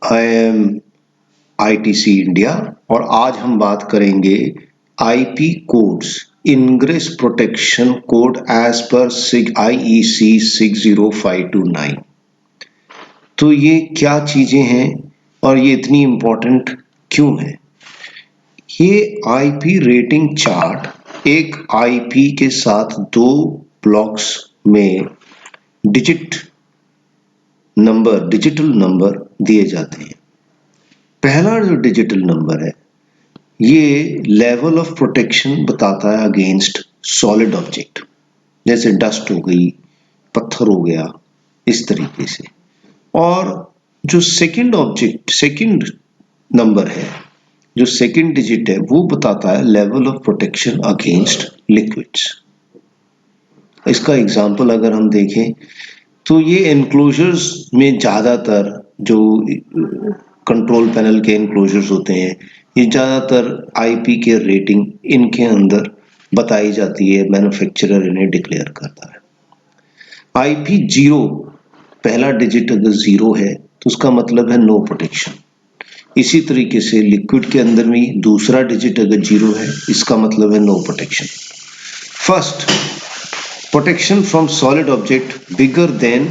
I am ITC India और आज हम बात करेंगे IP codes, ingress protection code as per IEC 60529। तो ये क्या चीजें हैं और ये इतनी इम्पोर्टेंट क्यों है? ये IP रेटिंग चार्ट एक IP के साथ दो ब्लॉक्स में डिजिटल नंबर दिए जाते हैं। पहला जो डिजिटल नंबर है ये लेवल ऑफ प्रोटेक्शन बताता है अगेंस्ट सॉलिड ऑब्जेक्ट, जैसे डस्ट हो गई, पत्थर हो गया, इस तरीके से। और जो सेकंड नंबर है, जो सेकंड डिजिट है, वो बताता है level of protection against liquids. इसका एग्जांपल अगर हम देखें तो ये एनक्लोजर्स में ज़्यादातर जो कंट्रोल पैनल के एनक्लोजर्स होते हैं, ये ज़्यादातर IP के रेटिंग इनके अंदर बताई जाती है, मैन्युफैक्चरर इन्हें डिक्लेयर करता है। IP 0 पहला डिजिट अगर 0 है तो उसका मतलब है नो प्रोटेक्शन। इसी तरीके से लिक्विड के अंदर भी दूसरा डिजिट अगर 0 है, इसका मतलब है no protection. First, protection from solid object bigger than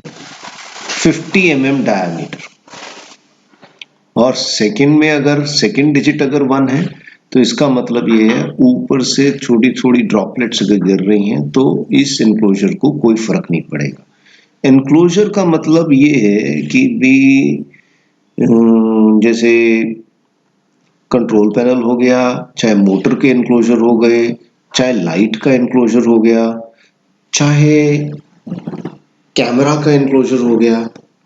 50 mm diameter. और सेकंड में अगर सेकंड डिजिट अगर 1 है तो इसका मतलब ये है ऊपर से छोटी छोटी ड्रॉपलेट्स अगर गिर रही हैं तो इस एनक्लोजर को कोई फर्क नहीं पड़ेगा। एनक्लोजर का मतलब ये है कि भी जैसे कंट्रोल पैनल हो गया, चाहे मोटर के एनक्लोजर हो गए, चाहे लाइट का एनक्लोजर हो गया, चाहे कैमरा का एनक्लोजर हो गया,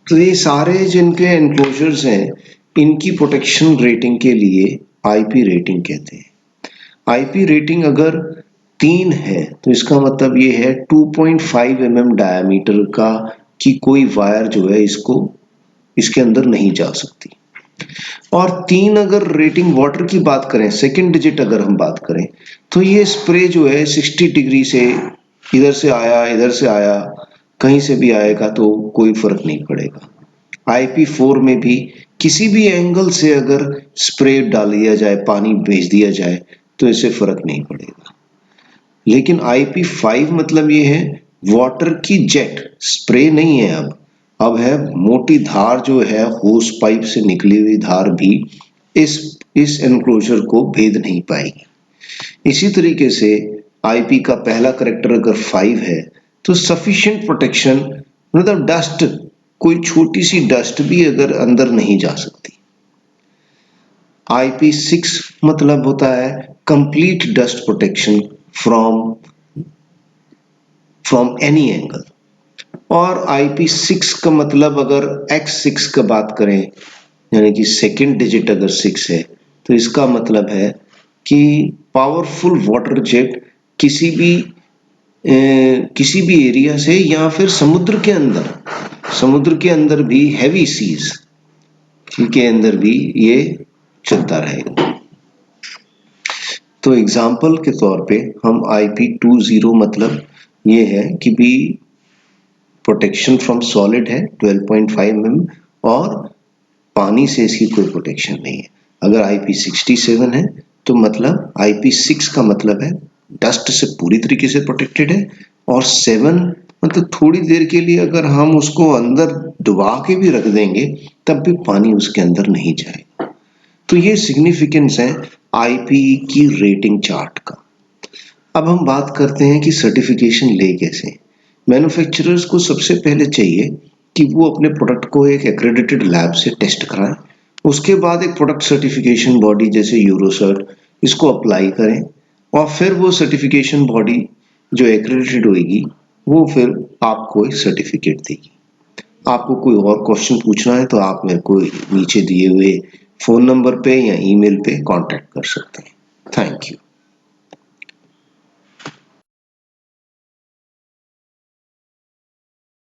तो ये सारे जिनके एनक्लोजर्स हैं इनकी प्रोटेक्शन रेटिंग के लिए IP रेटिंग कहते हैं। IP रेटिंग अगर 3 है तो इसका मतलब ये है 2.5 mm डायमीटर का कि कोई वायर जो है इसके अंदर नहीं जा सकती। और 3 अगर रेटिंग वाटर की बात करें, सेकंड डिजिट अगर हम बात करें, तो ये स्प्रे जो है 60 डिग्री से इधर से आया, कहीं से भी आएगा तो कोई फर्क नहीं पड़ेगा। IP 4 में भी किसी भी एंगल से अगर स्प्रे डाल दिया जाए, पानी भेज दिया जाए, तो इससे फर्क नहीं पड़ेगा। लेकिन IP 5 मतलब ये है वाटर की जेट, स्प्रे नहीं है, अब है मोटी धार जो है होस पाइप से निकली हुई धार भी इस एनक्लोजर को भेद नहीं पाएगी। इसी तरीके से IP का पहला कैरेक्टर अगर 5 है तो सफिशिएंट प्रोटेक्शन, मतलब डस्ट, कोई छोटी सी डस्ट भी अगर अंदर नहीं जा सकती। IP 6 मतलब होता है complete dust protection from any angle. और IP 6 का मतलब अगर X6 का बात करें, यानी कि सेकंड डिजिट अगर 6 है तो इसका मतलब है कि पावरफुल वाटर जेट किसी भी एरिया से, या फिर समुद्र के अंदर भी हैवी सीज के अंदर भी ये चलता रहेगा। तो एग्जाम्पल के तौर पे हम IP 20 मतलब ये है कि भी प्रोटेक्शन फ्रॉम सॉलिड है 12.5 mm और पानी से इसकी कोई प्रोटेक्शन नहीं है। अगर IP 67 है तो मतलब IP 6 का मतलब है डस्ट से पूरी तरीके से प्रोटेक्टेड है, और 7 मतलब थोड़ी देर के लिए अगर हम उसको अंदर डुबा के भी रख देंगे तब भी पानी उसके अंदर नहीं जाएगा। तो ये सिग्निफिकेंस है IP की रेटिंग चार्ट का। अब हम बात करते हैं कि सर्टिफिकेशन ले कैसे। मैन्युफैक्चरर्स को सबसे पहले चाहिए कि वो अपने प्रोडक्ट को एक एक्रेडिटेड लैब से टेस्ट कराएं, उसके बाद एक प्रोडक्ट सर्टिफिकेशन बॉडी जैसे यूरोसर्ट इसको अप्लाई करें, और फिर वो सर्टिफिकेशन बॉडी जो एक्रेडिटेड होगी वो फिर आपको एक सर्टिफिकेट देगी। आपको कोई और क्वेश्चन पूछना है तो आप मेरे को नीचे दिए हुए फ़ोन नंबर पे या ईमेल पे कांटेक्ट कर सकते हैं। Thank you.